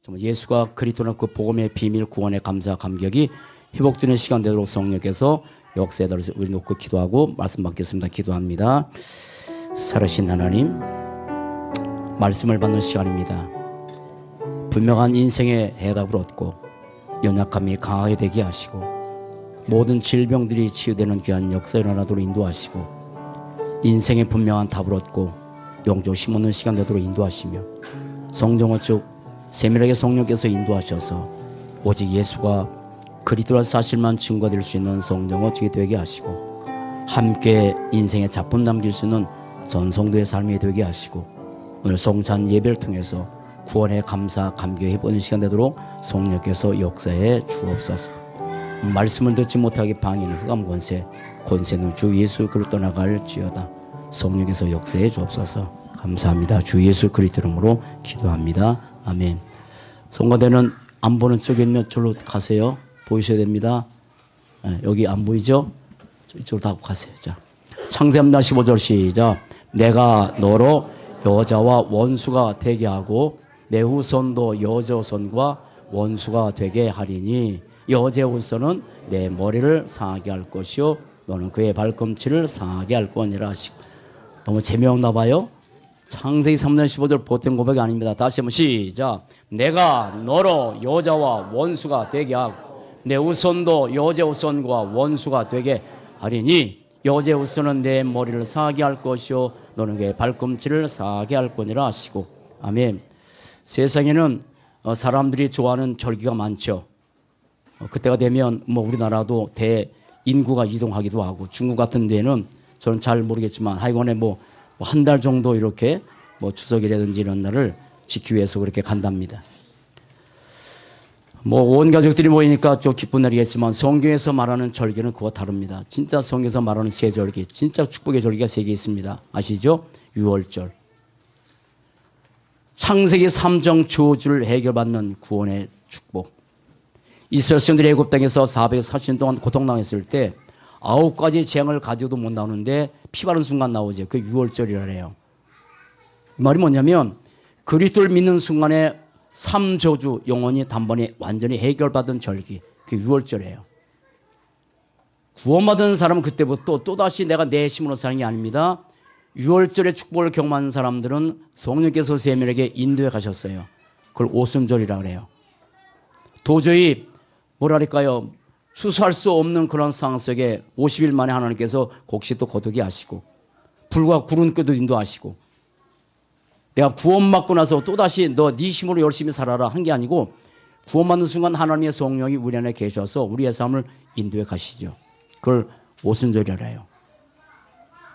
정말 예수가 그리스도는 그 복음의 비밀 구원의 감사 감격이 회복되는 시간 되도록 성령께서 역사에 달아서 우리 놓고 기도하고 말씀 받겠습니다. 기도합니다. 살아신 하나님, 말씀을 받는 시간입니다. 분명한 인생의 해답을 얻고 연약함이 강하게 되게 하시고 모든 질병들이 치유되는 귀한 역사에 일어나도록 인도하시고 인생의 분명한 답을 얻고 영적 힘없는 시간 되도록 인도하시며 성령을 쭉 세밀하게 성령께서 인도하셔서 오직 예수가 그리스도라 사실만 증거될 수 있는 성령을 주게 되게 하시고 함께 인생의 작품 남길 수 있는 전성도의 삶이 되게 하시고 오늘 성찬 예배를 통해서 구원의 감사 감격해 보는 시간 되도록 성령께서 역사에 주옵소서. 말씀을 듣지 못하게 방해는 흑암 권세는 주 예수 그리스도 나갈지어다. 성령께서 역사에 주옵소서. 감사합니다. 주 예수 그리스도 이름으로 기도합니다. 아멘. 성가대는 안 보는 쪽에 있는 쪽으로 가세요. 보이셔야 됩니다. 여기 안 보이죠? 이쪽으로 다 가세요. 자, 창세합니다. 15절 시작. 내가 너로 여자와 원수가 되게 하고 내 후손도 여자 후손과 원수가 되게 하리니 여자의 후손은 내 머리를 상하게 할 것이요 너는 그의 발꿈치를 상하게 할 거니라 하시고. 너무 재미없나 봐요. 창세기 3장 15절 보탬 고백이 아닙니다. 다시 한번 시작. 내가 너로 여자와 원수가 되게 하고 내 후손도 여자 후손과 원수가 되게 하리니 여자 후손은 내 머리를 상하게 할 것이요 너는 그의 발꿈치를 상하게 할 거니라 하시고. 아멘. 세상에는 사람들이 좋아하는 절기가 많죠. 그때가 되면 뭐 우리나라도 대인구가 이동하기도 하고 중국 같은 데는 저는 잘 모르겠지만 하여간에 뭐 한 달 정도 이렇게 뭐 추석이라든지 이런 날을 지키기 위해서 그렇게 간답니다. 뭐 온 가족들이 모이니까 좀 기쁜 날이겠지만 성경에서 말하는 절기는 그와 다릅니다. 진짜 성경에서 말하는 세 절기, 진짜 축복의 절기가 세 개 있습니다. 아시죠? 유월절. 창세기 3장 저주를 해결받는 구원의 축복. 이스라엘 백성들이 애굽 땅에서 440년 동안 고통당했을 때 9가지 재앙을 가지고도 못 나오는데 피 바른 순간 나오죠. 그 유월절이라 해요. 이 말이 뭐냐면 그리스도를 믿는 순간에 3저주 영원히 단번에 완전히 해결받은 절기, 그게 유월절이에요. 구원받은 사람은 그때부터 또다시 내가 내 힘으로 사는 게 아닙니다. 유월절의 축복을 경험하는 사람들은 성령께서 세밀하게 인도해 가셨어요. 그걸 오순절이라고 그래요. 도저히 뭐랄까요, 추수할 수 없는 그런 상황 속에 50일 만에 하나님께서 곡식도 거두게 하시고 불과 구름 끓도 인도하시고 내가 구원받고 나서 또다시 너 네 힘으로 열심히 살아라 한 게 아니고 구원받는 순간 하나님의 성령이 우리 안에 계셔서 우리의 삶을 인도해 가시죠. 그걸 오순절이라 해요.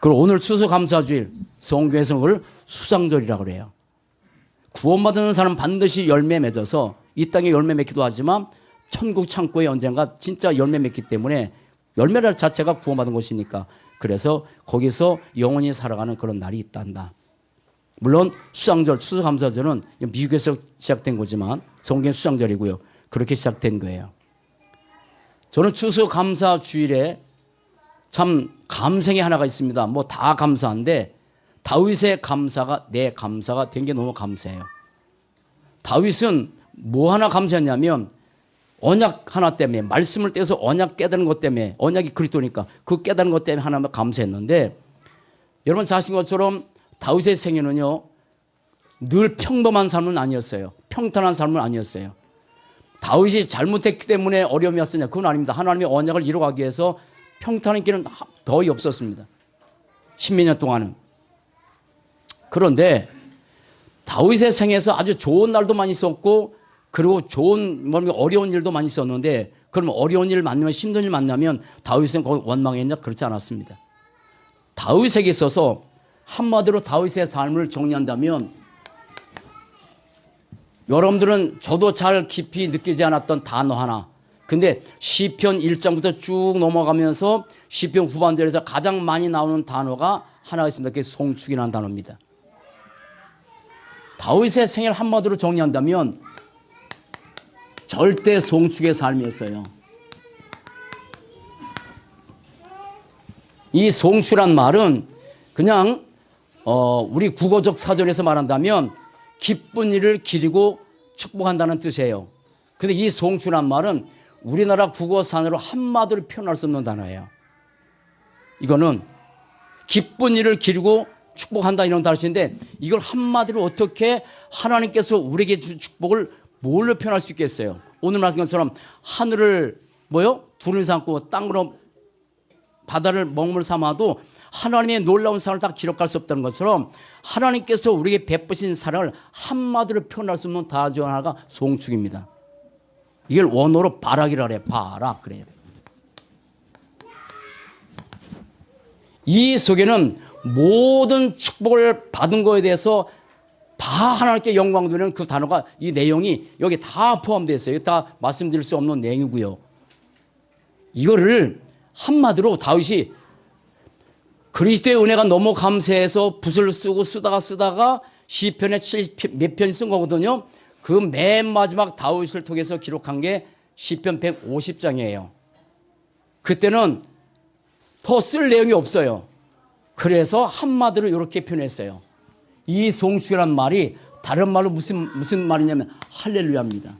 그걸 오늘 추수감사주일 성경에서 그걸 수상절이라고 그래요. 구원받는 사람은 반드시 열매 맺어서 이 땅에 열매 맺기도 하지만 천국 창고에 언젠가 진짜 열매 맺기 때문에 열매 자체가 구원받은 것이니까 그래서 거기서 영원히 살아가는 그런 날이 있단다. 물론 수상절, 추수감사절은 미국에서 시작된 거지만 성경 수상절이고요. 그렇게 시작된 거예요. 저는 추수감사주일에 참 감성이 하나가 있습니다. 뭐 다 감사한데 다윗의 감사가 내 감사가 된 게 너무 감사해요. 다윗은 뭐 하나 감사했냐면 언약 하나 때문에 말씀을 떼서 언약 깨달은 것 때문에 언약이 그리스도니까 그 깨달은 것 때문에 하나만 감사했는데 여러분 잘 아시는 것처럼 다윗의 생애는요 늘 평범한 삶은 아니었어요. 평탄한 삶은 아니었어요. 다윗이 잘못했기 때문에 어려움이 왔으냐 그건 아닙니다. 하나님의 언약을 이루어가기 위해서 평탄한 길은 거의 없었습니다. 십몇 년 동안은. 그런데 다윗의 생에서 아주 좋은 날도 많이 있었고 그리고 좋은 어려운 일도 많이 있었는데 그러면 어려운 일 만나면 힘든 일 만나면 다윗은 거기 원망했냐? 그렇지 않았습니다. 다윗에게 있어서 한마디로 다윗의 삶을 정리한다면 여러분들은 저도 잘 깊이 느끼지 않았던 단어 하나. 근데 시편 1장부터 쭉 넘어가면서 시편 후반절에서 가장 많이 나오는 단어가 하나가 있습니다. 그게 송축이라는 단어입니다. 다윗의 생애를 한마디로 정리한다면 절대 송축의 삶이었어요. 이 송축이란 말은 그냥 우리 국어적 사전에서 말한다면 기쁜 일을 기리고 축복한다는 뜻이에요. 근데 이 송축이란 말은 우리나라 국어산으로 한마디로 표현할 수 없는 단어예요. 이거는 기쁜 일을 기르고 축복한다 이런 단어인데 이걸 한마디로 어떻게 하나님께서 우리에게 준 축복을 뭘로 표현할 수 있겠어요? 오늘 말씀 것처럼 하늘을 두루미 삼고 땅으로 바다를 먹물 삼아도 하나님의 놀라운 사랑을 다 기록할 수 없다는 것처럼 하나님께서 우리에게 베푸신 사랑을 한마디로 표현할 수 없는 단어 중 하나가 송축입니다. 이걸 원어로 바락이라 그래요. 바락 그래요. 이 속에는 모든 축복을 받은 거에 대해서 다 하나님께 영광 돌리는 그 단어가 이 내용이 여기 다 포함되어 있어요. 다 말씀드릴 수 없는 내용이고요. 이거를 한마디로 다윗이 그리스도의 은혜가 너무 감사해서 붓을 쓰고 쓰다가 시편에 70몇 편 쓴 거거든요. 그 맨 마지막 다윗을 통해서 기록한 게 시편 150장이에요. 그때는 더 쓸 내용이 없어요. 그래서 한마디로 이렇게 표현했어요. 이 송축이란 말이 다른 말로 무슨 말이냐면 할렐루야입니다.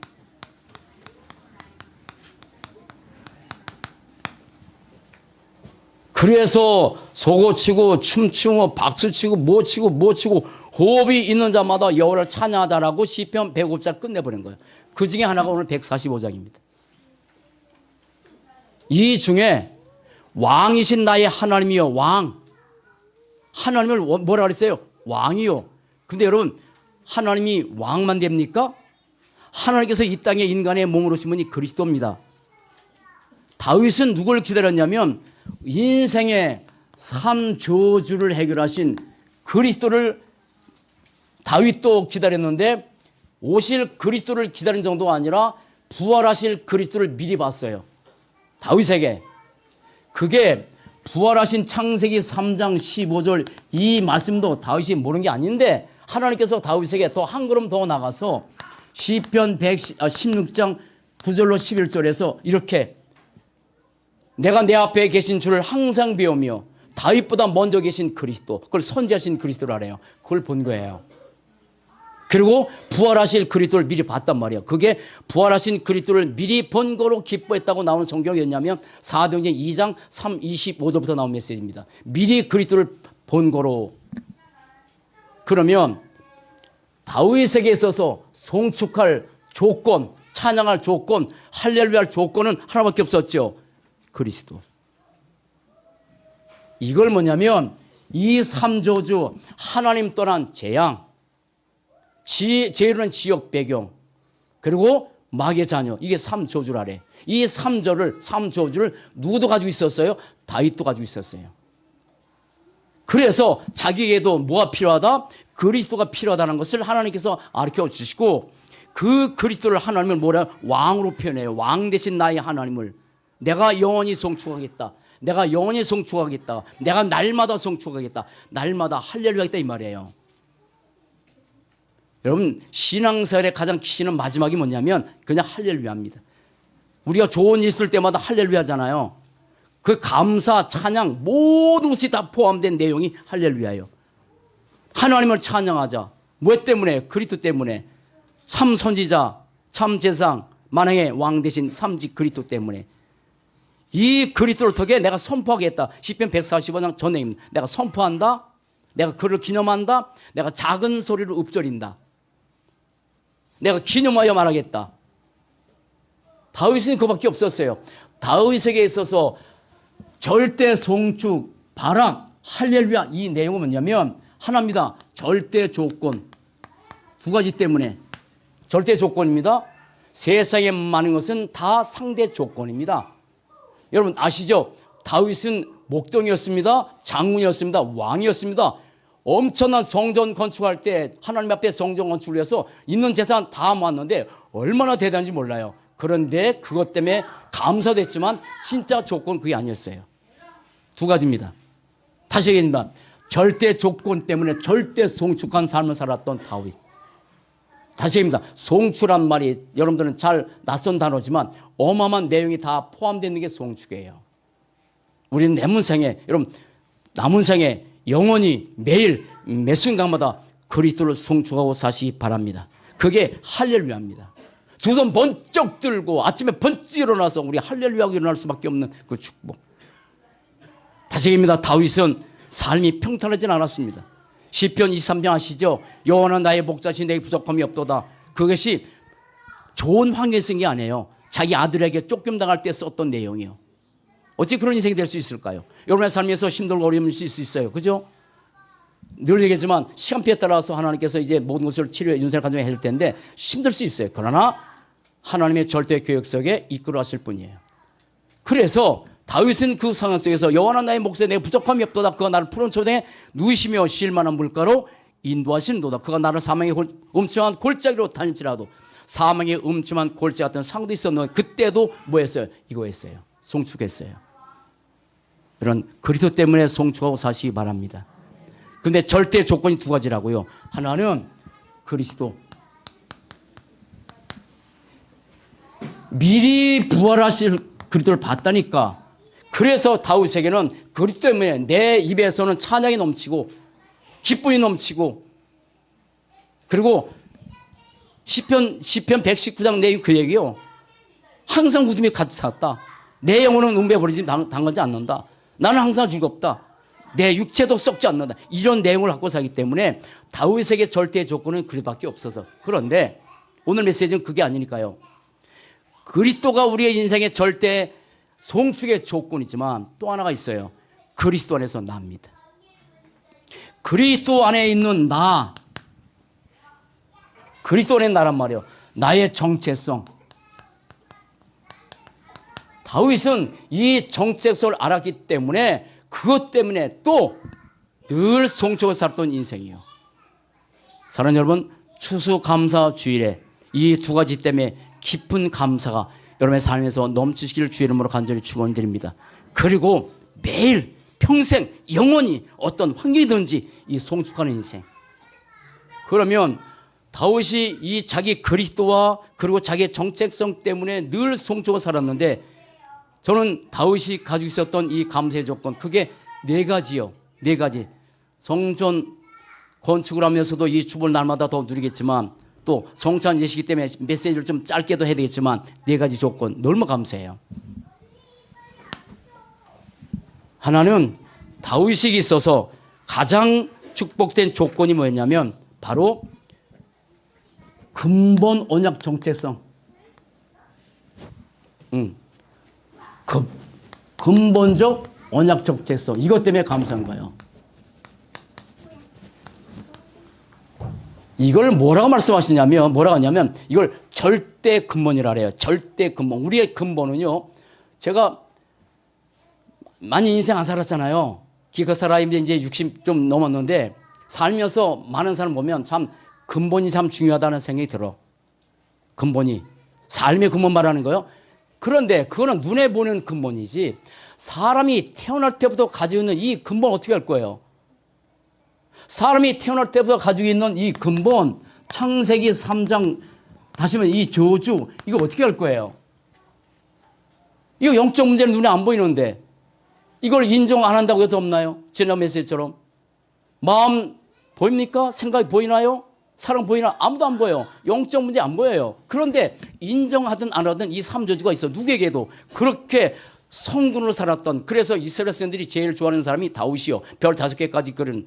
그래서 소고치고 춤추고 박수치고 뭐치고 호흡이 있는 자마다 여호와를 찬양하자라고 시편 105장 끝내버린 거예요. 그 중에 하나가 오늘 145장입니다. 이 중에 왕이신 나의 하나님이여 왕. 하나님을 뭐라 그랬어요? 왕이요. 근데 여러분 하나님이 왕만 됩니까? 하나님께서 이 땅에 인간의 몸으로 오신 분이 그리스도입니다. 다윗은 누굴 기다렸냐면 인생의 삶 저주를 해결하신 그리스도를 다윗도 기다렸는데 오실 그리스도를 기다린 정도가 아니라 부활하실 그리스도를 미리 봤어요. 다윗에게. 그게 부활하신 창세기 3장 15절 이 말씀도 다윗이 모르는 게 아닌데 하나님께서 다윗에게 더 한 걸음 더 나가서 시편 16장 9절로 11절에서 이렇게 내가 내 앞에 계신 주를 항상 배우며 다윗보다 먼저 계신 그리스도 그걸 선지하신 그리스도라래요. 그걸 본 거예요. 그리고 부활하실 그리스도를 미리 봤단 말이에요. 그게 부활하신 그리스도를 미리 본 거로 기뻐했다고 나오는 성경이었냐면 사도행전 2장 25절부터 나온 메시지입니다. 미리 그리스도를 본 거로. 그러면 다윗에게 있어서 송축할 조건, 찬양할 조건, 할렐루야 할 조건은 하나밖에 없었죠. 그리스도. 이걸 뭐냐면 이 삼조주 하나님 떠난 재앙, 죄로는 지역 배경, 그리고 마귀의 자녀, 이게 삼조주라래. 이 삼조주를 누구도 가지고 있었어요? 다윗도 가지고 있었어요. 그래서 자기에게도 뭐가 필요하다? 그리스도가 필요하다는 것을 하나님께서 가르쳐 주시고 그 그리스도를 하나님을 뭐라 왕으로 표현해요. 왕 대신 나의 하나님을 내가 영원히 송축하겠다. 내가 영원히 송축하겠다. 내가 날마다 송축하겠다. 날마다 할렐루야 하겠다 이 말이에요. 여러분 신앙생활의 가장 키는 마지막이 뭐냐면 그냥 할렐루야입니다. 우리가 좋은 일 있을 때마다 할렐루야잖아요. 그 감사, 찬양 모든 것이 다 포함된 내용이 할렐루야예요. 하나님을 찬양하자. 뭐 때문에? 그리스도 때문에. 참 선지자, 참 제상, 만왕의 왕 대신 삼직 그리스도 때문에. 이 그리스도를 통해 내가 선포하겠다. 시편 145장 전에입니다. 내가 선포한다. 내가 그를 기념한다. 내가 작은 소리로 읊조린다. 내가 기념하여 말하겠다. 다윗은 그밖에 없었어요. 다윗에게 있어서 절대 송축, 바람, 할렐루야 이 내용은 뭐냐면 하나입니다. 절대 조건. 두 가지 때문에. 절대 조건입니다. 세상에 많은 것은 다 상대 조건입니다. 여러분 아시죠? 다윗은 목동이었습니다. 장군이었습니다. 왕이었습니다. 엄청난 성전 건축할 때 하나님 앞에 성전 건축을 해서 있는 재산 다 모았는데 얼마나 대단한지 몰라요. 그런데 그것 때문에 감사됐지만 진짜 조건 그게 아니었어요. 두 가지입니다. 다시 얘기합니다. 절대 조건 때문에 절대 송축한 삶을 살았던 다윗. 다시 얘기합니다. 송축란 말이 여러분들은 잘 낯선 단어지만 어마어마한 내용이 다 포함되어 있는 게 송축이에요. 우리는 남은 생에 여러분 남은 생에 영원히 매일 매 순간마다 그리스도를 송축하고 사시기 바랍니다. 그게 할렐루야입니다. 두 손 번쩍 들고 아침에 번쩍 일어나서 우리 할렐루야하고 일어날 수밖에 없는 그 축복. 다시 얘기합니다. 다윗은 삶이 평탄하진 않았습니다. 시편 23편 아시죠? 여호와는 나의 목자시 내게 부족함이 없도다. 그것이 좋은 환경에 쓴 게 아니에요. 자기 아들에게 쫓김당할 때 썼던 내용이에요. 어찌 그런 인생이 될 수 있을까요? 여러분의 삶에서 힘들고 어려움이 있을 수 있어요. 그죠? 늘 얘기하지만 시간표에 따라서 하나님께서 이제 모든 것을 치료해 윤회를 가정해 줄 텐데 힘들 수 있어요. 그러나 하나님의 절대 계획 속에 이끌어 하실 분이에요. 그래서 다윗은 그 상황 속에서 여호와는 나의 목자에 내게 부족함이 없도다. 그가 나를 푸른 초대에 누이시며 쉴만한 물가로 인도하시는도다. 그가 나를 사망의 음침한 골짜기로 다닐지라도 사망의 음침한 골짜기 같은 상도 있었는데 그때도 뭐 했어요? 이거 했어요. 송축했어요. 이런 그리스도 때문에 송축하고 사시기 바랍니다. 근데 절대 조건이 두 가지라고요. 하나는 그리스도. 미리 부활하실 그리스도를 봤다니까. 그래서 다윗에게는 그리스도 때문에 내 입에서는 찬양이 넘치고 기쁨이 넘치고, 그리고 시편 119장 내용 그 얘기요. 항상 웃음이 가득 찼다. 내 영혼은 음배 버리지 당하지 않는다. 나는 항상 즐겁다. 내 육체도 썩지 않는다. 이런 내용을 갖고 사기 때문에 다윗에게 절대 조건은 그리스도밖에 없어서. 그런데 오늘 메시지는 그게 아니니까요. 그리스도가 우리의 인생의 절대 송축의 조건이지만 또 하나가 있어요. 그리스도 안에서 나입니다. 그리스도 안에 있는 나. 그리스도 안에 나란 말이에요. 나의 정체성. 다윗은 이 정체성을 알았기 때문에 그것 때문에 또 늘 송축을 살았던 인생이에요. 사랑하는 여러분, 추수감사주일에 이 두 가지 때문에 깊은 감사가 여러분의 삶에서 넘치시기를 주의 이름으로 간절히 축원드립니다. 그리고 매일 평생 영원히 어떤 환경이든지 이 송축하는 인생. 그러면 다윗이 이 자기 그리스도와 그리고 자기의 정체성 때문에 늘 송축을 살았는데, 저는 다윗이 가지고 있었던 이 감사의 조건, 그게 네 가지요. 네 가지. 성전 건축을 하면서도 이 축복을 날마다 더 누리겠지만, 또 성찬 예식이기 때문에 메시지를 좀 짧게도 해야 되겠지만 네 가지 조건 너무 감사해요. 하나는 다윗에게 있어서 가장 축복된 조건이 뭐였냐면 바로 근본 언약 정체성. 근본적 언약 정체성. 이것 때문에 감사한 거예요. 이걸 뭐라고 말씀하시냐면, 뭐라고 하냐면, 이걸 절대 근본이라 그래요. 절대 근본. 우리의 근본은요, 제가 많이 인생 안 살았잖아요. 그 사람이 이제 60 좀 넘었는데, 살면서 많은 사람 보면 참 근본이 참 중요하다는 생각이 들어. 근본이. 삶의 근본 말하는 거요. 그런데 그거는 눈에 보는 근본이지, 사람이 태어날 때부터 가지고 있는 이 근본 어떻게 할 거예요? 사람이 태어날 때부터 가지고 있는 이 근본, 창세기 3장, 다시 말해 이 저주, 이거 어떻게 할 거예요? 이거 영적 문제는 눈에 안 보이는데 이걸 인정 안 한다고 해도 없나요? 지난 메시지처럼. 마음 보입니까? 생각이 보이나요? 사랑 보이나? 아무도 안 보여요. 영적 문제 안 보여요. 그런데 인정하든 안 하든 이 3저주가 있어. 누구에게도. 그렇게 성군으로 살았던, 그래서 이스라엘 사람들이 제일 좋아하는 사람이 다윗이요. 별 5개까지 그런,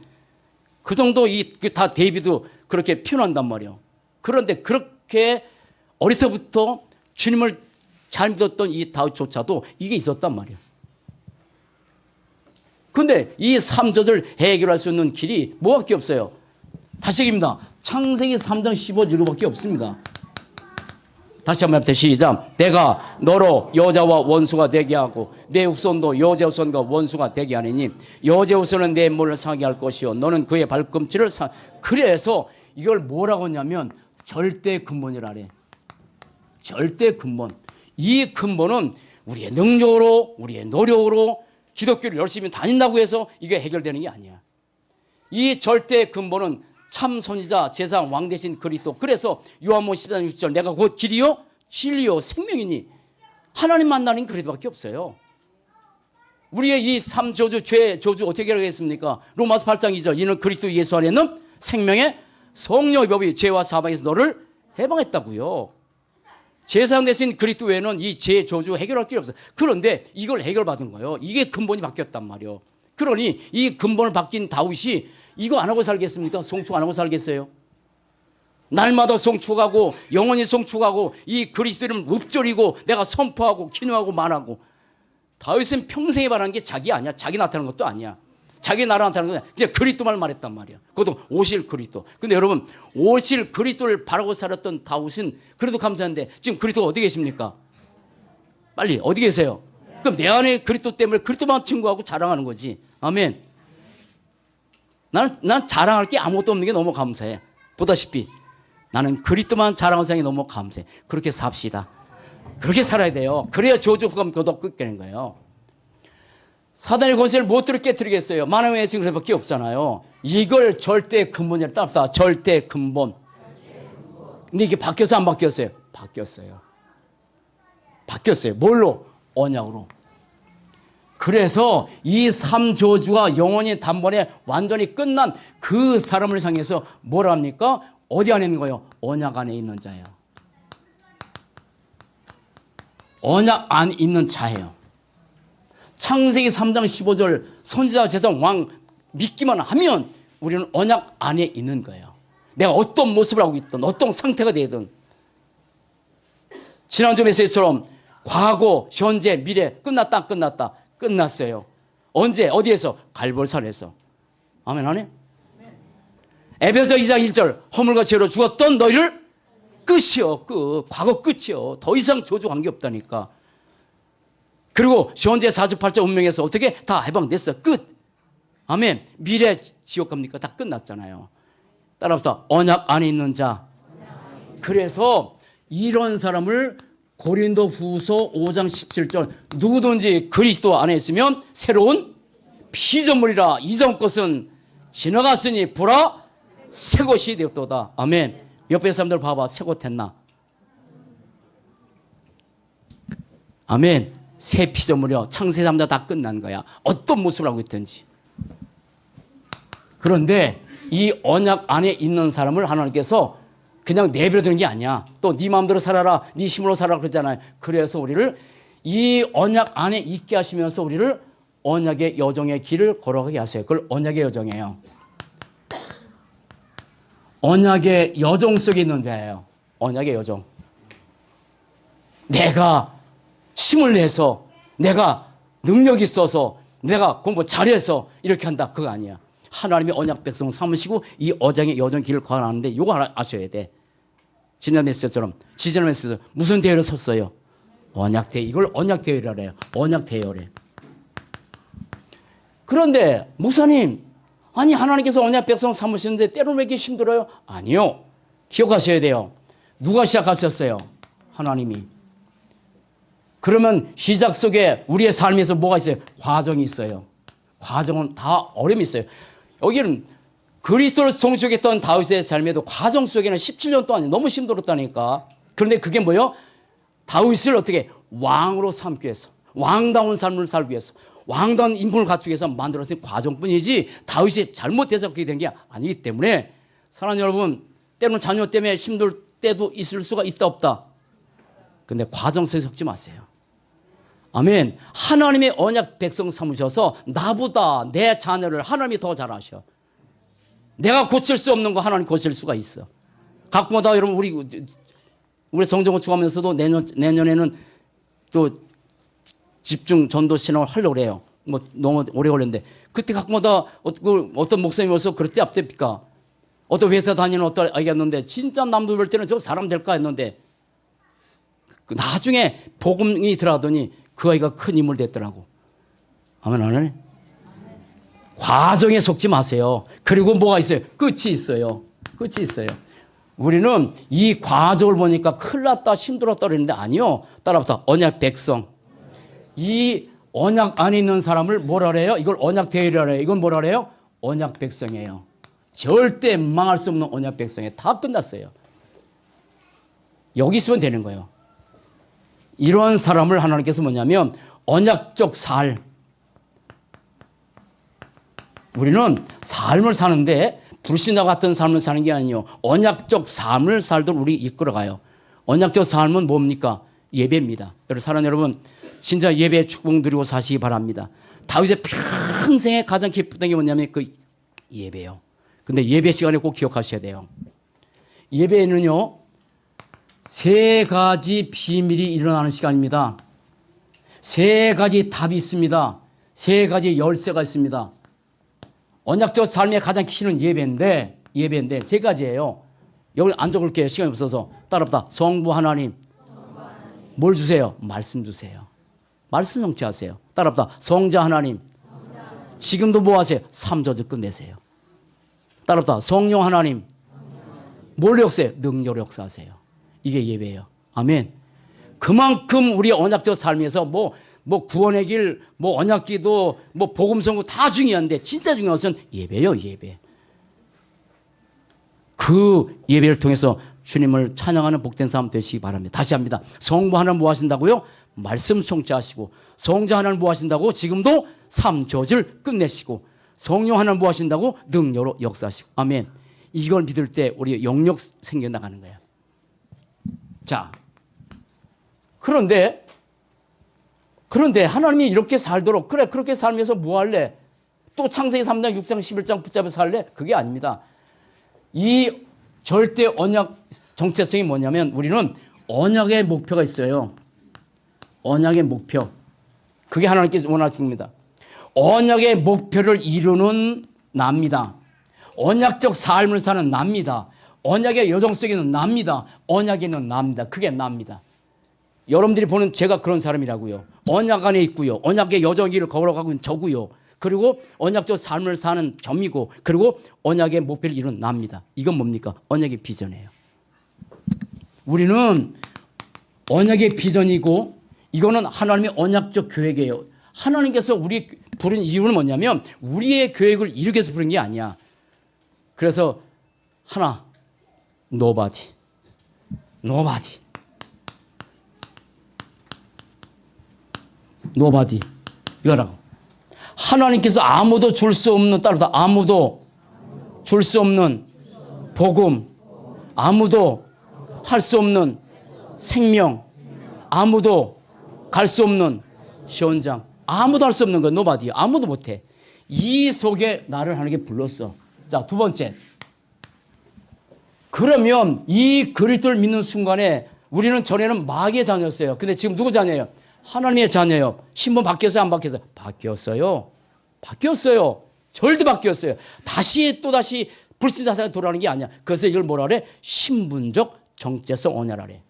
그 정도 다 데이비도 그렇게 표현한단 말이에요. 그런데 그렇게 어려서부터 주님을 잘 믿었던 이 다윗조차도 이게 있었단 말이에요. 그런데 이 3저주를 해결할 수 있는 길이 뭐밖에 없어요? 다시 얘기합니다. 창세기 3장 15절밖에 없습니다. 다시 한번 해볼게요. 시작. 내가 너로 여자와 원수가 되게 하고 내 후손도 여자 후손과 원수가 되게 하느니 여자 후손은 내 몸을 상하게 할 것이요 너는 그의 발꿈치를 그래서 이걸 뭐라고 하냐면 절대 근본이라래. 절대 근본. 이 근본은 우리의 능력으로, 우리의 노력으로 기독교를 열심히 다닌다고 해서 이게 해결되는 게 아니야. 이 절대 근본은 참 선지자 제사장 왕 대신 그리스도. 그래서 요한복음 14장 6절 내가 곧 길이요 진리요 생명이니 하나님 만나는 그리스도밖에 없어요. 우리의 이 3저주 죄 저주 어떻게 하겠습니까? 로마서 8장 2절 이는 그리스도 예수 안에 있는 생명의 성령의 법이 죄와 사망에서 너를 해방했다고요. 제사장 대신 그리스도 외에는 이 죄 저주 해결할 필요 없어요. 그런데 이걸 해결받은 거예요. 이게 근본이 바뀌었단 말이에요. 그러니 이 근본을 바뀐 다윗이 이거 안 하고 살겠습니까? 송축 안 하고 살겠어요? 날마다 송축하고 영원히 송축하고 이 그리스도 이름을 읊조리고 내가 선포하고 기념하고 말하고. 다윗은 평생에 바라는 게 자기 아니야. 자기 나타나는 것도 아니야. 자기 나라 나타나는 건 이제 그리스도만 말했단 말이야. 그것도 오실 그리스도. 근데 여러분 오실 그리스도를 바라고 살았던 다윗은 그래도 감사한데 지금 그리스도가 어디 계십니까? 빨리 어디 계세요? 그럼 내 안에 그리스도 때문에 그리스도만 증거하고 자랑하는 거지. 아멘. 난 자랑할 게 아무것도 없는 게 너무 감사해. 보다시피 나는 그리스도만 자랑하는 생각이 너무 감사해. 그렇게 삽시다. 그렇게 살아야 돼요. 그래야 저주감 거둬 끊기는 거예요. 사단의 권세를 무엇으로 깨뜨리겠어요? 만왕의 예수 그래밖에 없잖아요. 이걸 절대 근본이라 따릅니다. 절대 근본. 근데 이게 바뀌어서 안 바뀌었어요? 바뀌었어요. 바뀌었어요. 뭘로? 언약으로. 그래서 이 삼저주가 영원히 단번에 완전히 끝난 그 사람을 향해서 뭐라 합니까? 어디 안에 있는 거예요? 언약 안에 있는 자예요. 언약 안에 있는 자예요. 창세기 3장 15절 선지자 제사장 왕 믿기만 하면 우리는 언약 안에 있는 거예요. 내가 어떤 모습을 하고 있든 어떤 상태가 되든 지난주 메시지처럼 과거, 현재, 미래 끝났다 끝났다 끝났어요. 언제 어디에서? 갈보리산에서. 아멘 안 해? 에베소 2장 1절 허물과 죄로 죽었던 너희를 끝이요. 끝. 과거 끝이요. 더 이상 저주 관계 없다니까. 그리고 현재 48자 운명에서 어떻게 다 해방됐어. 끝. 아멘. 미래 지옥 갑니까? 다 끝났잖아요. 따라서 언약 안에 있는 자. 그래서 이런 사람을 고린도 후서 5장 17절 누구든지 그리스도 안에 있으면 새로운 피조물이라 이전 것은 지나갔으니 보라 새 것이 되었도다. 아멘. 옆에 사람들 봐봐. 새 것 됐나? 아멘. 새 피조물이요. 창세 3자 다 끝난 거야. 어떤 모습을 하고 있든지. 그런데 이 언약 안에 있는 사람을 하나님께서 그냥 내버려두는 게 아니야. 또 네 마음대로 살아라. 네 힘으로 살아라 그러잖아요. 그래서 우리를 이 언약 안에 있게 하시면서 우리를 언약의 여정의 길을 걸어가게 하세요. 그걸 언약의 여정이에요. 언약의 여정 속에 있는 자예요. 언약의 여정. 내가 힘을 내서 내가 능력 있어서 내가 공부 잘해서 이렇게 한다. 그거 아니야. 하나님이 언약 백성 삼으시고 이 언약의 여정 길을 걸어가는데 이거 아셔야 돼. 지난 메시지처럼 지난 메시지 무슨 대회를 섰어요? 언약 대회. 이걸 언약 대회라 그래요. 언약 대회래. 그런데 목사님 아니 하나님께서 언약 백성 삼으시는데 때로는 왜 이렇게 힘들어요? 아니요. 기억하셔야 돼요. 누가 시작하셨어요? 하나님이. 그러면 시작 속에 우리의 삶에서 뭐가 있어요? 과정이 있어요. 과정은 다 어려움이 있어요. 여기는 그리스도를 송축했던 다윗의 삶에도 과정 속에는 17년 동안 너무 힘들었다니까. 그런데 그게 뭐예요? 다윗을 어떻게 왕으로 삼기 위해서 왕다운 삶을 살기 위해서 왕다운 인품을 갖추기 위해서 만들어진 과정뿐이지 다윗이 잘못해서 그렇게 된 게 아니기 때문에 사랑하는 여러분 때로는 자녀 때문에 힘들 때도 있을 수가 있다 없다. 근데 과정 속에 속지 마세요. 아멘. 하나님의 언약 백성 삼으셔서 나보다 내 자녀를 하나님이 더 잘 아셔. 내가 고칠 수 없는 거 하나님 고칠 수가 있어. 가끔마다 여러분 우리 성전건축하면서도 내년에는 또 집중 전도 신앙을 하려고 그래요. 뭐 너무 오래 걸렸는데 그때 가끔마다 어떤 목사님이 와서 그럴 때 앞대니까 어떤 회사 다니는 어떤 아이였는데 진짜 남도 볼 때는 저 사람 될까 했는데 나중에 복음이 들어가더니 그 아이가 큰 인물 됐더라고. 아멘 안 해? 과정에 속지 마세요. 그리고 뭐가 있어요? 끝이 있어요. 끝이 있어요. 우리는 이 과정을 보니까 큰일 났다 힘들었다 그러는데 아니요. 따라붙어 언약 백성. 이 언약 안에 있는 사람을 뭐라 그래요? 이걸 언약 대회라 그래요. 이건 뭐라 그래요? 언약 백성이에요. 절대 망할 수 없는 언약 백성이에요. 다 끝났어요. 여기 있으면 되는 거예요. 이런 사람을 하나님께서 뭐냐면 언약적 삶. 우리는 삶을 사는데 불신자 같은 삶을 사는 게 아니요. 언약적 삶을 살도록 우리 이끌어가요. 언약적 삶은 뭡니까? 예배입니다. 사랑하는 여러분, 진짜 예배의 축복 누리고 사시기 바랍니다. 다윗의 평생에 가장 기뻤던 게 뭐냐면 그 예배요. 근데 예배 시간에 꼭 기억하셔야 돼요. 예배는요, 세 가지 비밀이 일어나는 시간입니다. 세 가지 답이 있습니다. 세 가지 열쇠가 있습니다. 언약적 삶의 가장 키는 예배인데 세 가지예요. 여기 안 적을게요. 시간이 없어서. 따라합니다. 성부 하나님. 뭘 주세요? 말씀 주세요. 말씀 성취하세요. 따라합니다. 성자 하나님. 지금도 뭐 하세요? 3저주 끝내세요. 따라합니다. 성령 하나님. 뭘 역사해요? 능력 역사하세요. 이게 예배예요. 아멘. 그만큼 우리 언약적 삶에서 뭐 구원의 길, 언약기도, 복음 선고 다 중요한데 진짜 중요한 것은 예배예요, 예배. 그 예배를 통해서 주님을 찬양하는 복된 삶 되시기 바랍니다. 다시 합니다. 성부 하나님 뭐 하신다고요? 말씀 성취하시고, 성자 하나님 뭐 하신다고? 지금도 3저주를 끝내시고, 성령 하나님 뭐 하신다고? 능력으로 역사하시고. 아멘. 이걸 믿을 때 우리 영역 생겨나가는 거예요. 자, 그런데 하나님이 이렇게 살도록, 그래 그렇게 살면서 뭐 할래? 또 창세기 3장 6장 11장 붙잡아 살래? 그게 아닙니다. 이 절대 언약 정체성이 뭐냐면 우리는 언약의 목표가 있어요. 언약의 목표. 그게 하나님께서 원하시는 겁니다. 언약의 목표를 이루는 납니다. 언약적 삶을 사는 납니다. 언약의 여정 속에는 납니다. 언약에는 납니다. 그게 납니다. 여러분들이 보는 제가 그런 사람이라고요. 언약 안에 있고요. 언약의 여정 길을 걸어가고 있는 저고요. 그리고 언약적 삶을 사는 점이고, 그리고 언약의 목표를 이루는 납니다. 이건 뭡니까? 언약의 비전이에요. 우리는 언약의 비전이고, 이거는 하나님의 언약적 계획이에요. 하나님께서 우리 부른 이유는 뭐냐면 우리의 계획을 이루기 위해서 부른 게 아니야. 그래서 하나, nobody. 이거라고. 하나님께서 아무도 줄 수 없는, 따라서 아무도 줄 수 없는 복음, 아무도 할 수 없는 생명, 아무도 갈 수 없는 시원장, 아무도 할 수 없는 거, nobody. 아무도 못해. 이 속에 나를 하나님께 불렀어. 자, 두 번째. 그러면 이 그리스도를 믿는 순간에 우리는 전에는 마귀의 자녀였어요. 근데 지금 누구 자녀예요? 하나님의 자녀예요. 신분 바뀌었어요? 안 바뀌었어요? 바뀌었어요. 절대 바뀌었어요. 또다시 불신자상에 돌아가는 게 아니야. 그래서 이걸 뭐라 그래? 신분적 정체성 언약이래.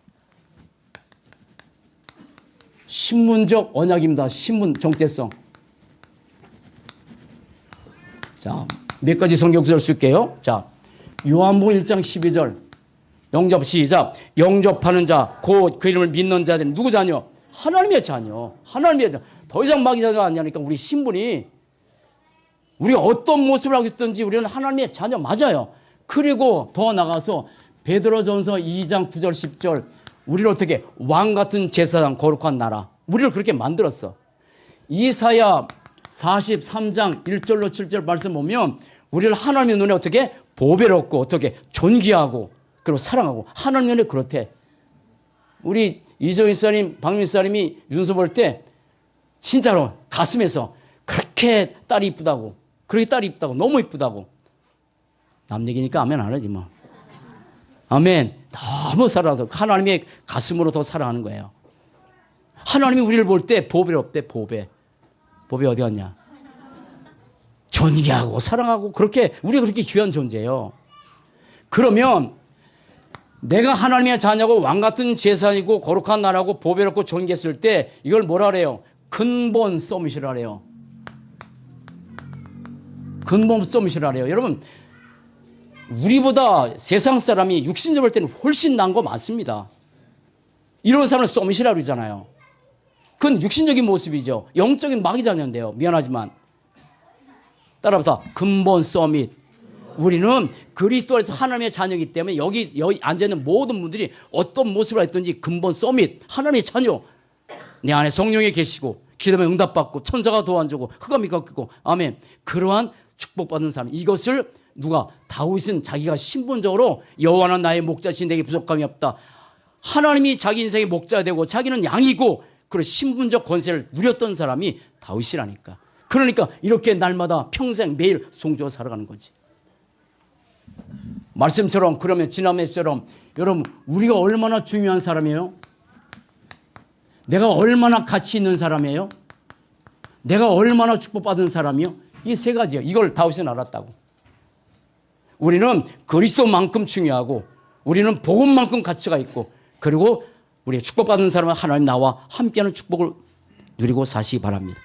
신분적 언약입니다. 신분 정체성. 자, 몇 가지 성경 구절 쓸게요. 자, 요한복음 1장 12절. 영접 시작. 영접하는 자, 곧 그 이름을 믿는 자들은 누구 자녀? 하나님의 자녀. 하나님의 자녀. 더 이상 마귀 자녀가 아니니까 우리 신분이, 우리가 어떤 모습을 하고 있든지 우리는 하나님의 자녀 맞아요. 그리고 더 나가서 베드로전서 2장 9절 10절. 우리를 어떻게? 왕 같은 제사장, 거룩한 나라. 우리를 그렇게 만들었어. 이사야 43장 1절로 7절 말씀 보면 우리를 하나님의 눈에 어떻게? 보배롭고 어떻게? 존귀하고 그리고 사랑하고. 하나님 눈에 그렇대. 우리 이정희 사님, 박민 사님이 윤서 볼 때 진짜로 가슴에서 그렇게 딸이 이쁘다고, 그렇게 딸이 이쁘다고, 너무 이쁘다고. 남 얘기니까 아멘 안 하지 뭐. 아멘. 너무 사랑해서 하나님의 가슴으로 더 사랑하는 거예요. 하나님이 우리를 볼 때 보배롭대. 보배 어디 갔냐? 존귀하고 사랑하고, 그렇게 우리가 그렇게 귀한 존재예요. 그러면 내가 하나님의 자녀고 왕 같은 제사이고 거룩한 나라고 보배롭고 존귀했을 때 이걸 뭐라 그래요? 근본 서밋이라 그래요. 근본 서밋이라 그래요. 여러분, 우리보다 세상 사람이 육신적으로 볼 때는 훨씬 나은 거 많습니다. 이런 사람을 서밋이라고 그러잖아요. 그건 육신적인 모습이죠. 영적인 마귀 자녀인데요. 미안하지만. 따라서 근본 서밋. 우리는 그리스도 안에서 하나님의 자녀이기 때문에 여기 앉아있는 모든 분들이 어떤 모습을 했든지 근본 서밋, 하나님의 자녀. 내 안에 성령이 계시고 기도하면 응답받고 천사가 도와주고 흑암이 꺾이고 아멘. 그러한 축복받은 사람, 이것을 누가? 다윗은 자기가 신분적으로 여호와는 나의 목자신 내게 부족함이 없다. 하나님이 자기 인생의 목자가 되고 자기는 양이고 그런 신분적 권세를 누렸던 사람이 다윗이라니까. 그러니까 이렇게 날마다 평생 매일 송주어 살아가는 거지. 말씀처럼 그러면 지난해처럼 여러분 우리가 얼마나 중요한 사람이에요? 내가 얼마나 가치 있는 사람이에요? 내가 얼마나 축복받은 사람이요? 이 세 가지예요. 이걸 다윗은 알았다고. 우리는 그리스도만큼 중요하고 우리는 복음만큼 가치가 있고 그리고 우리 축복받은 사람은 하나님 나와 함께하는 축복을 누리고 사시기 바랍니다.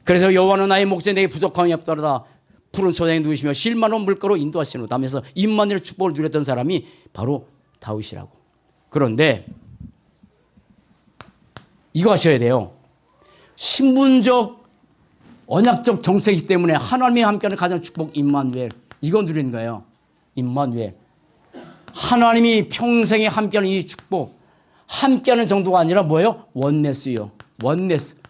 그래서 여호와는 나의 목자 내게 부족함이 없더라다. 푸른 초장에 누우시며 실만한 물가로 인도하시노다 하면서 임마누엘 축복을 누렸던 사람이 바로 다윗이라고. 그런데 이거 하셔야 돼요. 신분적 언약적 정세이기 때문에 하나님이 함께하는 가장 축복 임마누엘 이거 누리는 거예요. 임마누엘. 하나님이 평생에 함께하는 이 축복 함께하는 정도가 아니라 뭐예요? 원네스요. 원네스.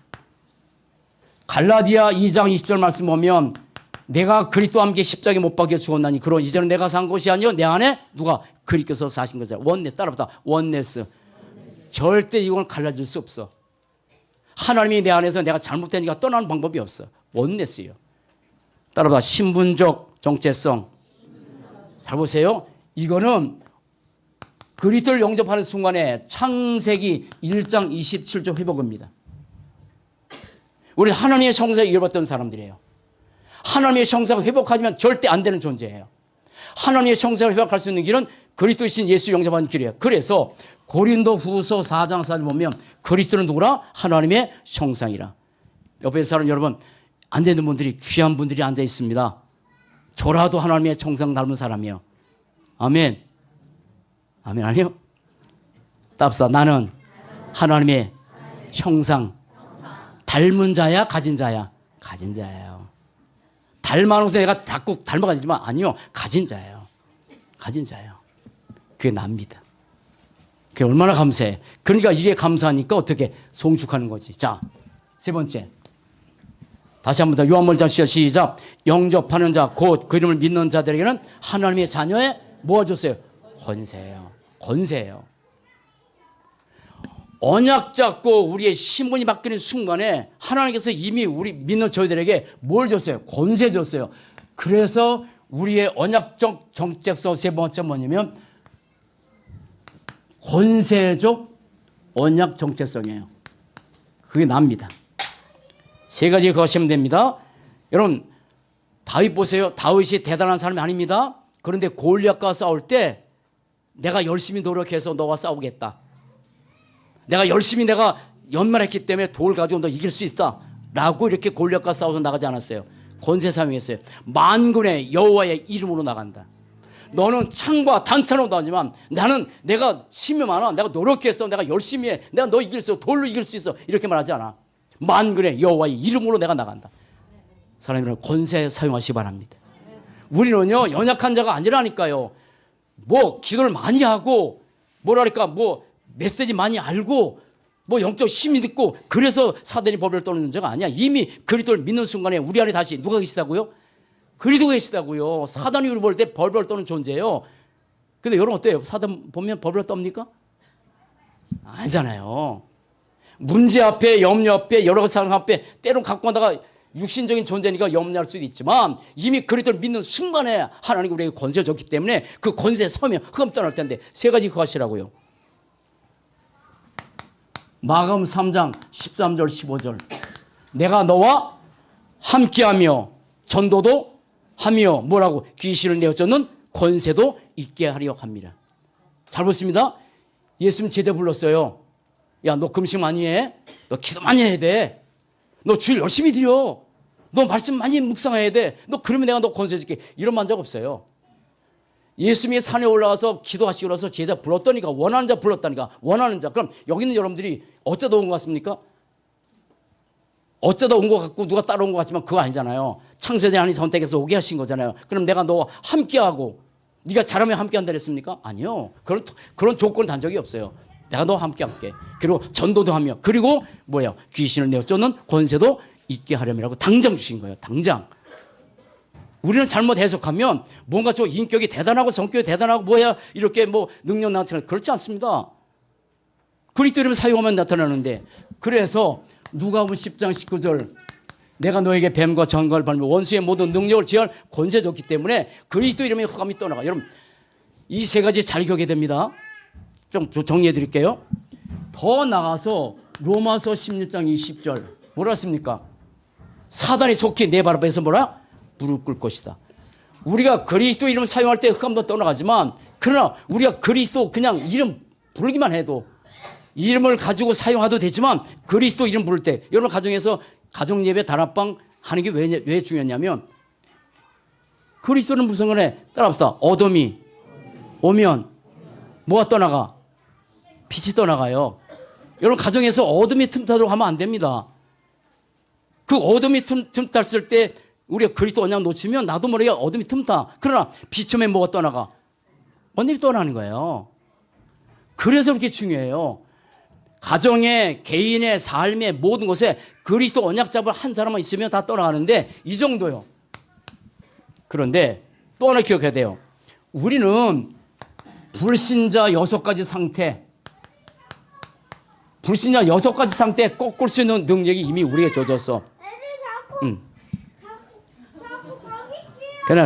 갈라디아 2장 20절 말씀 보면 내가 그리스도와 함께 십자가에 못 박혀 죽었나니 그런 이제는 내가 산 것이 아니요 내 안에 누가 그리스도께서 사신 거잖아요. 원네스. 따라붙다. 원네스. 절대 이걸 갈라질 수 없어. 하나님이 내 안에서 내가 잘못되니까 떠나는 방법이 없어. 원네스요. 따라봐. 신분적 정체성. 잘 보세요. 이거는 그리스도를 영접하는 순간에 창세기 1장 27절 회복입니다. 우리 하나님의 성사를 잃어버렸던 사람들이에요. 하나님의 성사가 회복하지만 절대 안 되는 존재예요. 하나님의 성사를 회복할 수 있는 길은 그리스도이신 예수 영접하는 길이에요. 그래서 고린도 후서 4장 4절 보면 그리스도는 누구라? 하나님의 형상이라. 옆에 사람 여러분 안 되는 분들이 귀한 분들이 앉아 있습니다. 저라도 하나님의 형상 닮은 사람이에요. 아멘. 아멘 아니요? 답사 나는 하나님의 형상 닮은 자야 가진 자야? 가진 자예요. 닮아서 내가 자꾸 닮아가지만 아니요. 가진 자예요. 가진 자예요. 그게 납니다. 그게 얼마나 감사해. 그러니까 이게 감사하니까 어떻게 송축하는 거지. 자, 세 번째. 다시 한 번 더 요한복음 시작. 영접하는 자, 곧 그 이름을 믿는 자들에게는 하나님의 자녀의 뭐 줬어요? 권세예요. 권세예요. 언약 잡고 우리의 신분이 바뀌는 순간에 하나님께서 이미 우리 믿는 저희들에게 뭘 줬어요? 권세 줬어요. 그래서 우리의 언약적 정체성 세 번째 뭐냐면 권세적 언약 정체성이에요. 그게 납니다. 세 가지 그거 하시면 됩니다. 여러분 다윗 보세요. 다윗이 대단한 사람이 아닙니다. 그런데 골리앗과 싸울 때 내가 열심히 노력해서 너와 싸우겠다. 내가 열심히 내가 연말했기 때문에 돌 가지고 너 이길 수 있다. 라고 이렇게 골리앗과 싸워서 나가지 않았어요. 권세 사용했어요. 만군의 여호와의 이름으로 나간다. 너는 창과 단차로 나지만 나는 내가 힘이 많아. 내가 노력했어. 내가 열심히 해. 내가 너 이길 수 있어. 돌로 이길 수 있어. 이렇게 말하지 않아. 만군의 여호와의 이름으로 내가 나간다. 사람들은 권세 사용하시기 바랍니다. 우리는요 연약한 자가 아니라니까요. 뭐 기도를 많이 하고 뭐랄까 뭐 메시지 많이 알고 뭐 영적 힘이 있고 그래서 사단이 벌벌 떠는 문제가 아니야. 이미 그리스도를 믿는 순간에 우리 안에 다시 누가 계시다고요? 그리스도가 계시다고요. 사단이 우리 볼 때 벌벌 떠는 존재예요. 근데 여러분 어때요? 사단 보면 벌벌 떱니까? 아니잖아요. 문제 앞에 염려 앞에 여러 가지 상황 앞에 때론 갖고 가다가 육신적인 존재니까 염려할 수도 있지만 이미 그리스도를 믿는 순간에 하나님이 우리에게 권세를 줬기 때문에 그 권세에 서면 흑암 떠날 텐데 세 가지 그거 하시라고요. 마가음 3장 13절 15절 내가 너와 함께하며 전도도 하며 뭐라고 귀신을 내어쫓는 권세도 있게 하려 합니다. 잘 보십니다. 예수님 제자 불렀어요. 야, 너 금식 많이 해? 너 기도 많이 해야 돼. 너 주일 열심히 드려. 너 말씀 많이 묵상해야 돼. 너 그러면 내가 너 권세 줄게. 이런 만 적 없어요. 예수님이 산에 올라가서 기도하시고 나서 제자 불렀더니까 원하는 자 불렀다니까. 원하는 자. 그럼 여기 있는 여러분들이 어쩌다 온 것 같습니까? 어쩌다 온 것 같고 누가 따라온 것 같지만 그거 아니잖아요. 창세전에 하나님이 선택해서 오게 하신 거잖아요. 그럼 내가 너와 함께하고 네가 잘하면 함께한다 그랬습니까? 아니요. 그런 조건 단 적이 없어요. 내가 너와 함께할게. 그리고 전도도 하며 그리고 뭐예요? 귀신을 내어쫓는 권세도 있게 하려면라고 당장 주신 거예요. 당장. 우리는 잘못 해석하면 뭔가 저 인격이 대단하고 성격이 대단하고 뭐야 이렇게 뭐 능력 나타나는 그렇지 않습니다. 그리스도 이름을 사용하면 나타나는데 그래서 누가복음 10장 19절 내가 너에게 뱀과 전갈을 밟으며 원수의 모든 능력을 제할 권세 줬기 때문에 그리스도 이름의 흑암이 떠나가. 여러분 이 세 가지 잘 기억해야 됩니다. 좀 정리해 드릴게요. 더 나가서 로마서 16장 20절 뭐라 했습니까? 사단이 속히 내 발 앞에서 뭐라? 무릎 꿇을 것이다. 우리가 그리스도 이름을 사용할 때 흑암도 떠나가지만 그러나 우리가 그리스도 그냥 이름 부르기만 해도 이름을 가지고 사용해도 되지만 그리스도 이름 부를 때 여러분 가정에서 가정예배 다락방 하는 게 왜 중요하냐면 그리스도는 무슨 거네? 따라합시다. 어둠이 오면 뭐가 떠나가? 빛이 떠나가요. 여러분 가정에서 어둠이 틈타도록 하면 안 됩니다. 그 어둠이 틈탔을 때 우리가 그리스도 언약 놓치면 나도 모르게 어둠이 틈타. 그러나 빛 오면 뭐가 떠나가? 언약이 떠나는 거예요. 그래서 그렇게 중요해요. 가정의 개인의 삶의 모든 것에 그리스도 언약 잡을 한 사람만 있으면 다 떠나가는데 이 정도요. 그런데 또 하나 기억해야 돼요. 우리는 불신자 6가지 상태, 불신자 6가지 상태에 꺾을 수 있는 능력이 이미 우리에게 주어졌어.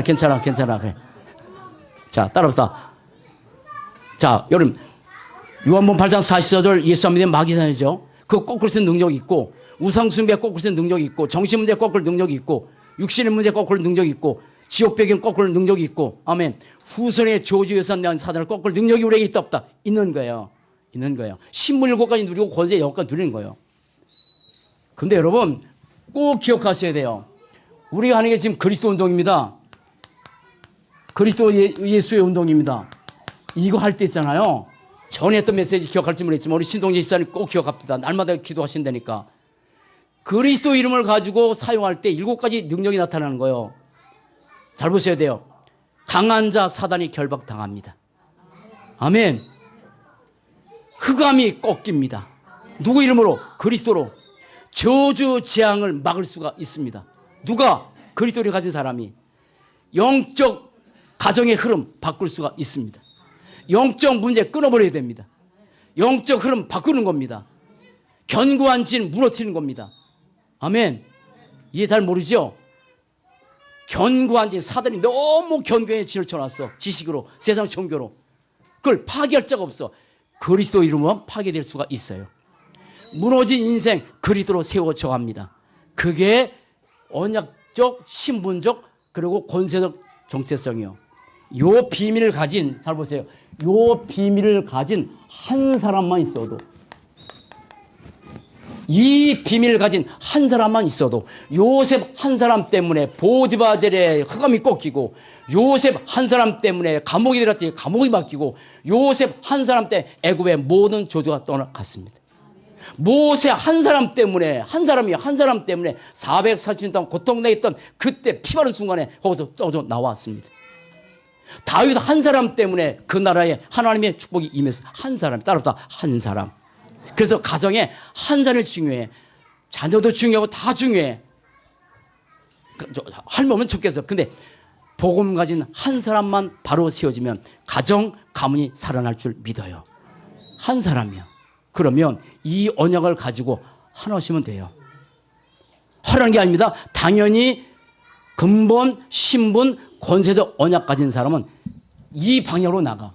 괜찮아. 그래. 자, 따라합시다. 자, 여러분 요한복음 8장 44절 예수 안 믿으면 마귀잖아요. 그거 꺾을 수 있는 능력이 있고 우상숭배 꺾을 수 있는 능력이 있고 정신문제 꺾을 능력이 있고 육신의 문제 꺾을 능력이 있고 지옥배경 꺾을 능력이 있고 아멘. 후손의 저주에서 난 사단을 꺾을 능력이 우리에게 있다 없다? 있는 거예요. 신문 7가지 누리고 권세 10가지 누리는 거예요. 근데 여러분 꼭 기억하셔야 돼요. 우리가 하는 게 지금 그리스도 운동입니다. 그리스도 예수의 운동입니다. 이거 할 때 있잖아요. 전에 했던 메시지 기억할지 모르겠지만 우리 신동재 집사님 꼭 기억합시다. 날마다 기도하신다니까. 그리스도 이름을 가지고 사용할 때 7가지 능력이 나타나는 거예요. 잘 보셔야 돼요. 강한 자 사단이 결박당합니다. 아멘. 흑암이 꺾입니다. 누구 이름으로? 그리스도로. 저주 재앙을 막을 수가 있습니다. 누가? 그리스도를 가진 사람이. 영적 가정의 흐름 바꿀 수가 있습니다. 영적 문제 끊어버려야 됩니다. 영적 흐름 바꾸는 겁니다. 견고한 진 무너뜨리는 겁니다. 아멘. 이해 잘 모르죠? 견고한 진 사단이 너무 견고한 진을 쳐놨어. 지식으로 세상 종교로. 그걸 파괴할 자가 없어. 그리스도 이름으로 파괴될 수가 있어요. 무너진 인생 그리스도로 세워져 갑니다. 그게 언약적 신분적 그리고 권세적 정체성이요. 요 비밀을 가진 잘 보세요. 요 비밀을 가진 한 사람만 있어도 이 비밀을 가진 한 사람만 있어도 요셉 한 사람 때문에 보디바델의 흑암이 꺾이고 요셉 한 사람 때문에 감옥이 들었더니 감옥이 바뀌고 요셉 한 사람 때문에 애굽의 모든 저주가 떠나갔습니다. 모세 한 사람 때문에 한 사람 때문에 440년 동안 고통당했던 그때 피 바른 순간에 거기서 떠져 나왔습니다. 다윗 한 사람 때문에 그 나라에 하나님의 축복이 임해서 한 사람 따라서 한 사람. 그래서 가정에 한 사람이 중요해. 자녀도 중요하고 다 중요해. 할머니는 좋겠어. 근데 복음 가진 한 사람만 바로 세워지면 가정 가문이 살아날 줄 믿어요. 한 사람이요. 그러면 이 언약을 가지고 하나시면 돼요. 하라는 게 아닙니다. 당연히 근본 신분 권세적 언약 가진 사람은 이 방향으로 나가.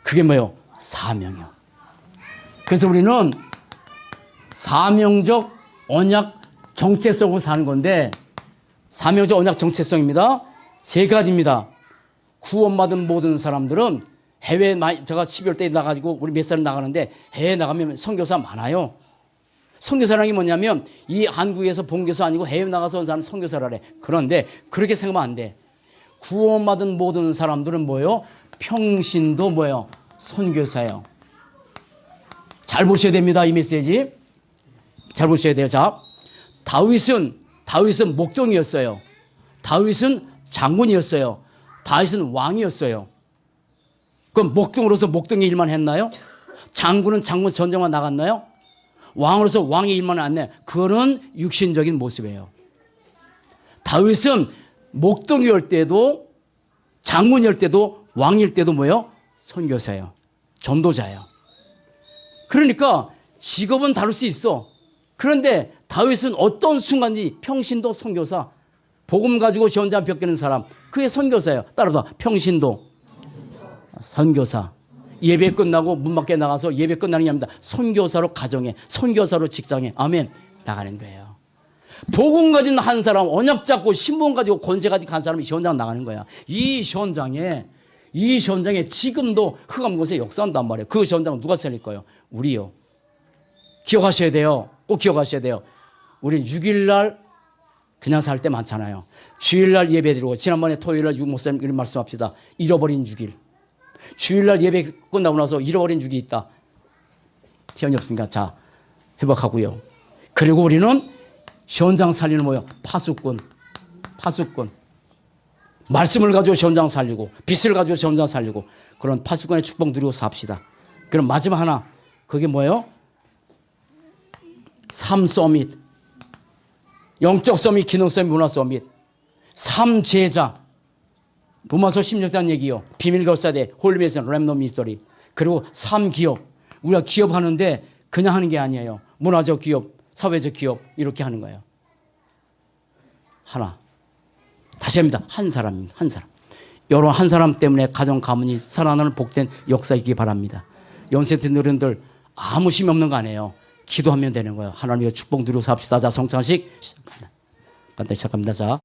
그게 뭐예요? 사명이요. 그래서 우리는 사명적 언약 정체성으로 사는 건데 사명적 언약 정체성입니다. 3가지입니다. 구원받은 모든 사람들은 해외 제가 12월 때 나가지고 우리 몇 살 나가는데 해외 나가면 선교사 많아요. 선교사라는 게 뭐냐면 이 한국에서 본 교사 아니고 해외 나가서 온 사람 선교사라래. 그런데 그렇게 생각하면 안 돼. 구원받은 모든 사람들은 뭐예요? 평신도 뭐예요? 선교사예요. 잘 보셔야 됩니다. 이 메시지. 잘 보셔야 돼요. 자, 다윗은 목동이었어요. 다윗은 장군이었어요. 다윗은 왕이었어요. 그럼 목동으로서 목동의 일만 했나요? 장군은 장군 전쟁만 나갔나요? 왕으로서 왕의 일만 안 해. 그거는 육신적인 모습이에요. 다윗은 목동이올 때도 장군일 때도 왕일 때도 뭐예요? 선교사예요. 전도자예요. 그러니까 직업은 다를 수 있어. 그런데 다윗은 어떤 순간인지 평신도 선교사, 복음 가지고 현장 벽기는 사람, 그게 선교사예요. 따라서 평신도 선교사. 예배 끝나고 문 밖에 나가서 예배 끝나는 게 아닙니다. 선교사로 가정에, 선교사로 직장에, 아멘, 나가는 거예요. 복음 가진 한 사람, 언약 잡고 신분 가지고 권세 가지고 간 사람이 현장 나가는 거야. 이 현장에 지금도 흑암 곳에 역사한단 말이에요. 그 현장은 누가 살릴 거예요? 우리요. 기억하셔야 돼요. 꼭 기억하셔야 돼요. 우리는 6일날 그냥 살 때 많잖아요. 주일날 예배 드리고, 지난번에 토요일날 목사님 이런 말씀합시다. 잃어버린 6일. 주일날 예배 끝나고 나서 잃어버린 6일이 있다. 시간이 없으니까 자, 회복하고요. 그리고 우리는 현장 살리는 뭐예요? 파수꾼. 말씀을 가지고 현장 살리고, 빛을 가지고 현장 살리고, 그런 파수꾼의 축복 누리고 삽시다. 그럼 마지막 하나, 그게 뭐예요? 삶 서밋. 영적 서밋, 기능 서밋, 문화 서밋. 삶 제자. 로마서 16장 얘기요. 비밀 결사대, 홀리메이션, 렘넌트 미스터리. 그리고 삶 기업. 우리가 기업하는데 그냥 하는 게 아니에요. 문화적 기업, 사회적 기업 이렇게 하는 거예요. 하나. 다시 합니다. 한 사람입니다. 한 사람. 여러 한 사람 때문에 가정 가문이 살아나는 복된 역사이기 바랍니다. 연세대 어른들 아무 힘이 없는 거 아니에요. 기도하면 되는 거예요. 하나님의 축복 누리고 삽시다. 자, 성찬식 간단히 시작합니다. 자.